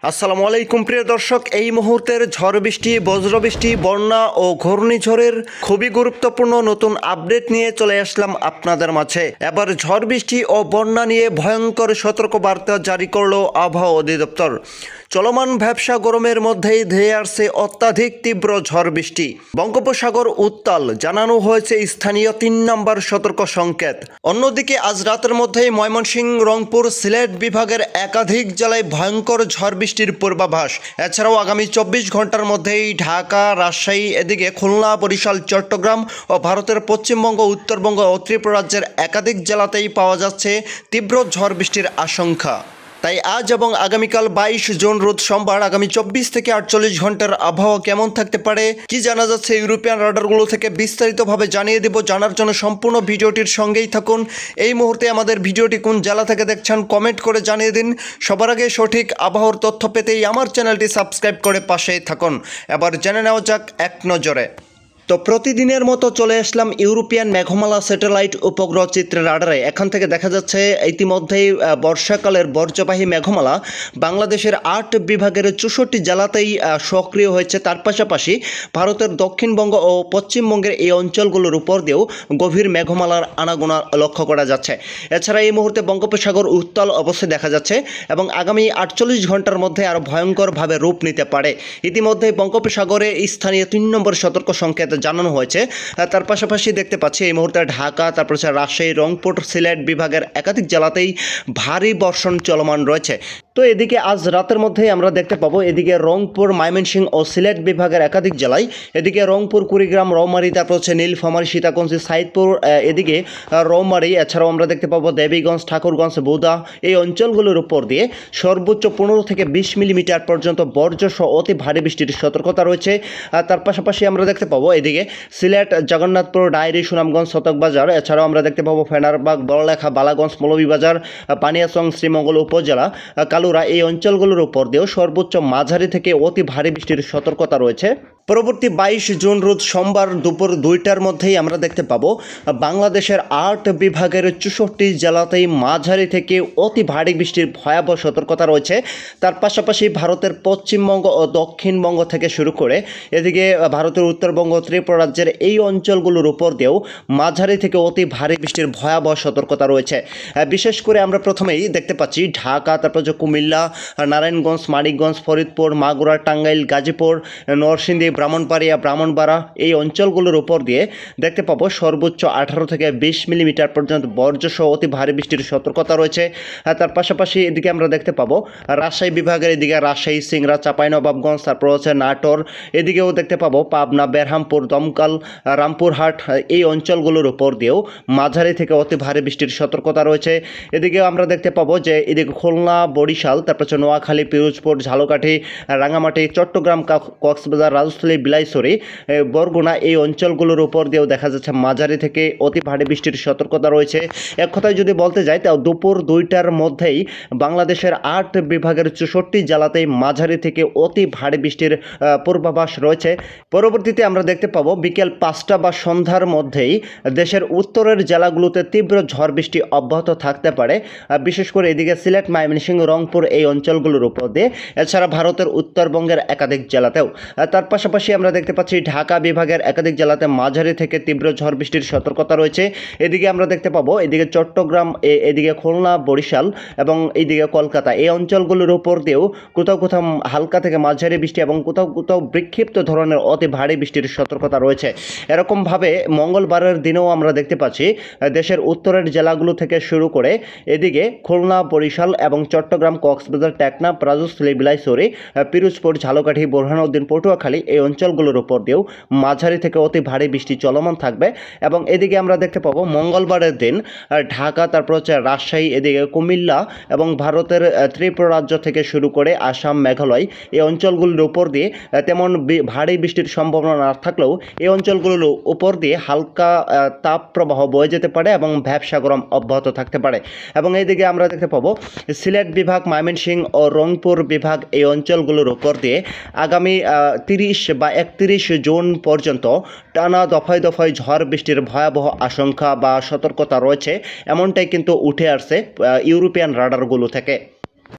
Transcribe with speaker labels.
Speaker 1: আসসালামু আলাইকুম প্রিয় দর্শক, এই মুহূর্তের ঝড় বৃষ্টি, বজ্রবৃষ্টি, বন্যা ও ঘূর্ণিঝড়ের খুবই গুরুত্বপূর্ণ নতুন আপডেট নিয়ে চলে আসলাম আপনাদের মাঝে। এবার ঝড় বৃষ্টি ও বন্যা নিয়ে ভয়ঙ্কর সতর্কবার্তা জারি করলো আবহাওয়া অধিদপ্তর। চলমান ভ্যাপসা গরমের মধ্যেই ধেয়ে আসছে অত্যাধিক তীব্র ঝড় বৃষ্টি। বঙ্গোপসাগর উত্তাল, জানানো হয়েছে স্থানীয় 3 নম্বর সতর্ক সংকেত। অন্যদিকে আজ রাতের মধ্যেই ময়মনসিংহ, রংপুর, সিলেট বিভাগের একাধিক জেলায় ভয়ঙ্কর ঝড় বৃষ্টির পূর্বাভাস। এছাড়াও আগামী 24 ঘন্টার মধ্যেই ঢাকা, রাজশাহী, এদিকে খুলনা, বরিশাল, চট্টগ্রাম ও ভারতের পশ্চিমবঙ্গ, উত্তরবঙ্গ ও ত্রিপুরা রাজ্যের একাধিক জেলাতেই পাওয়া যাচ্ছে তীব্র ঝড় বৃষ্টির আশঙ্কা। তাই আজ এবং আগামীকাল 22 জুন রোজ সোমবার আগামী 24 থেকে 48 ঘন্টার আবহাওয়া কেমন থাকতে পারে, কি জানা যাচ্ছে ইউরোপিয়ান রাডারগুলো থেকে বিস্তারিতভাবে জানিয়ে দেব। জানার জন্য সম্পূর্ণ ভিডিওটির সঙ্গেই থাকুন। এই মুহূর্তে আমাদের ভিডিওটি কোন জেলা থেকে দেখছেন কমেন্ট করে জানিয়ে দিন। সবার আগে সঠিক আবহাওয়ার তথ্য পেতেই আমার চ্যানেলটি সাবস্ক্রাইব করে পাশেই থাকুন। এবার জেনে নেওয়া যাক এক নজরে। তো প্রতিদিনের মতো চলে আসলাম ইউরোপিয়ান মেঘমালা স্যাটেলাইট উপগ্রহ চিত্রের রাডারে। এখান থেকে দেখা যাচ্ছে ইতিমধ্যেই বর্ষাকালের বর্জ্যবাহী মেঘমালা বাংলাদেশের 8 বিভাগের 64 জেলাতেই সক্রিয় হয়েছে। তার পাশাপাশি ভারতের দক্ষিণবঙ্গ ও পশ্চিমবঙ্গের এই অঞ্চলগুলোর উপর দিয়েও গভীর মেঘমালার আনাগোনা লক্ষ্য করা যাচ্ছে। এছাড়া এই মুহূর্তে বঙ্গোপসাগর উত্তাল অবস্থায় দেখা যাচ্ছে এবং আগামী 48 ঘন্টার মধ্যে আরও ভয়ঙ্করভাবে রূপ নিতে পারে। ইতিমধ্যে বঙ্গোপসাগরে স্থানীয় 3 নম্বর সতর্ক সংকেত জানানো হয়েছে। তার পাশাপাশি দেখতে পাচ্ছি এই মুহূর্তে ঢাকা, তারপর রাজশাহী, রংপুর, সিলেট বিভাগের একাধিক জেলাতেই ভারী বর্ষণ চলমান রয়েছে। তো এদিকে আজ রাতের মধ্যেই আমরা দেখতে পাবো এদিকে রংপুর, ময়মনসিংহ ও সিলেট বিভাগের একাধিক জেলায়, এদিকে রংপুর, কুড়িগ্রাম, রৌমারী, তারপর নীলফামারী, সীতাকুণ্ড, সাইদপুর, এদিকে রৌমারী, এছাড়াও আমরা দেখতে পাবো দেবীগঞ্জ, ঠাকুরগঞ্জ, বোদা, এই অঞ্চলগুলোর উপর দিয়ে সর্বোচ্চ 15 থেকে 20 মিলিমিটার পর্যন্ত বর্জ্যসহ অতি ভারী বৃষ্টির সতর্কতা রয়েছে। তার পাশাপাশি আমরা দেখতে পাবো এদিকে সিলেট, জগন্নাথপুর, ডায়েরি, সুনামগঞ্জ, শতকবাজার, এছাড়াও আমরা দেখতে পাবো ফেনারবাগ, বড়লেখা, বালাগঞ্জ, মৌলভীবাজার, পানিয়াচং, শ্রীমঙ্গল উপজেলা, কালুরা, এই অঞ্চলগুলোর উপর দিয়েও সর্বোচ্চ মাঝারি থেকে অতি ভারী বৃষ্টির সতর্কতা রয়েছে। পরবর্তী 22 জুন রোজ সোমবার দুপুর 2টার মধ্যেই আমরা দেখতে পাবো বাংলাদেশের 8 বিভাগের 64 জেলাতেই মাঝারি থেকে অতি ভারী বৃষ্টির ভয়াবহ সতর্কতা রয়েছে। তার পাশাপাশি ভারতের পশ্চিমবঙ্গ ও দক্ষিণবঙ্গ থেকে শুরু করে এদিকে ভারতের উত্তরবঙ্গ, ত্রিপুরা রাজ্যের এই অঞ্চলগুলোর উপর দিয়েও মাঝারি থেকে অতি ভারী বৃষ্টির ভয়াবহ সতর্কতা রয়েছে। বিশেষ করে আমরা প্রথমেই দেখতে পাচ্ছি ঢাকা, তারপর কুমিল্লা, নারায়ণগঞ্জ, মানিকগঞ্জ, ফরিদপুর, মাগুরা, টাঙ্গাইল, গাজীপুর, নরসিংদী, ব্রাহ্মণবাড়া, এই অঞ্চলগুলোর উপর দিয়ে দেখতে পাবো সর্বোচ্চ 18 থেকে 20 মিলিমিটার পর্যন্ত বর্জ্যসহ অতি ভারী বৃষ্টির সতর্কতা রয়েছে। তার পাশাপাশি এদিকে আমরা দেখতে পাবো রাজশাহী বিভাগের এদিকে রাজশাহী, সিংড়া, চাঁপাইনবাবগঞ্জ, তারপর নাটোর, এদিকেও দেখতে পাবো পাবনা, বেরহামপুর, দমকল, রামপুরহাট, এই অঞ্চলগুলোর উপর দিয়েও মাঝারি থেকে অতি ভারী বৃষ্টির সতর্কতা রয়েছে। এদিকে আমরা দেখতে পাবো যে এদিকে খুলনা, বরিশাল, তারপর নোয়াখালী, পিরোজপুর, ঝালকাঠি, রাঙামাটি, চট্টগ্রাম, কক্সবাজার, রাজস্থলী, বিলাইছড়ি, বরগুনা, এই অঞ্চলগুলোর উপর দিয়েও দেখা যাচ্ছে মাঝারি থেকে অতি ভারী বৃষ্টির সতর্কতা রয়েছে। এক কথায় যদি বলতে যাই তাও দুপুর 2টার মধ্যেই বাংলাদেশের 8 বিভাগের 64 জেলাতেই মাঝারি থেকে অতি ভারী বৃষ্টির পূর্বাভাস রয়েছে। পরবর্তীতে আমরা দেখতে পাবো বিকেল 5টা বা সন্ধ্যার মধ্যেই দেশের উত্তরের জেলাগুলোতে তীব্র ঝড় বৃষ্টি অব্যাহত থাকতে পারে, বিশেষ করে এদিকে সিলেট, ময়মনসিংহ, রংপুর, এই অঞ্চলগুলোর উপর দিয়ে, এছাড়া ভারতের উত্তরবঙ্গের একাধিক জেলাতেও। তার পাশাপাশি আমরা দেখতে পাচ্ছি ঢাকা বিভাগের একাধিক জেলাতে মাঝারি থেকে তীব্র ঝড় বৃষ্টির সতর্কতা রয়েছে। এদিকে আমরা দেখতে পাবো এদিকে চট্টগ্রাম, এদিকে খুলনা, বরিশাল এবং এইদিকে কলকাতা, এই অঞ্চলগুলোর উপর দিয়েও কোথাও কোথাও হালকা থেকে মাঝারি বৃষ্টি এবং কোথাও কোথাও বিক্ষিপ্ত ধরনের অতি ভারী বৃষ্টির সতর্কতা রয়েছে। এরকমভাবে মঙ্গলবারের দিনেও আমরা দেখতে পাচ্ছি দেশের উত্তরের জেলাগুলো থেকে শুরু করে এদিকে খুলনা, বরিশাল এবং চট্টগ্রাম, কক্সবাজার, টেকনাফ, রাজস্থলী, বিলাইছড়ি, পিরোজপুর, ঝালকাঠি, বোরহানউদ্দিন, পটুয়াখালী, এই অঞ্চলগুলোর উপর দিয়েও মাঝারি থেকে অতি ভারী বৃষ্টি চলমান থাকবে। এবং এদিকে আমরা দেখতে পাবো মঙ্গলবারের দিন ঢাকা, তারপর রাজশাহী, এদিকে কুমিল্লা এবং ভারতের ত্রিপুরা রাজ্য থেকে শুরু করে আসাম, মেঘালয়, এই অঞ্চলগুলোর উপর দিয়ে তেমন ভারী বৃষ্টির সম্ভাবনা না থাকলেও এই অঞ্চলগুলোর উপর দিয়ে হালকা তাপ প্রবাহ বয়ে যেতে পারে এবং ভ্যাপসা গরম অব্যাহত থাকতে পারে। এবং এইদিকে আমরা দেখতে পাবো সিলেট বিভাগ, ময়মনসিংহ ও রংপুর বিভাগ, এই অঞ্চলগুলোর উপর দিয়ে আগামী 30 বা 31 জুন পর্যন্ত টানা দফায় দফায় ঝড় বৃষ্টির ভয়াবহ আশঙ্কা বা সতর্কতা রয়েছে, এমনটাই কিন্তু উঠে আসছে ইউরোপিয়ান রাডারগুলো থেকে।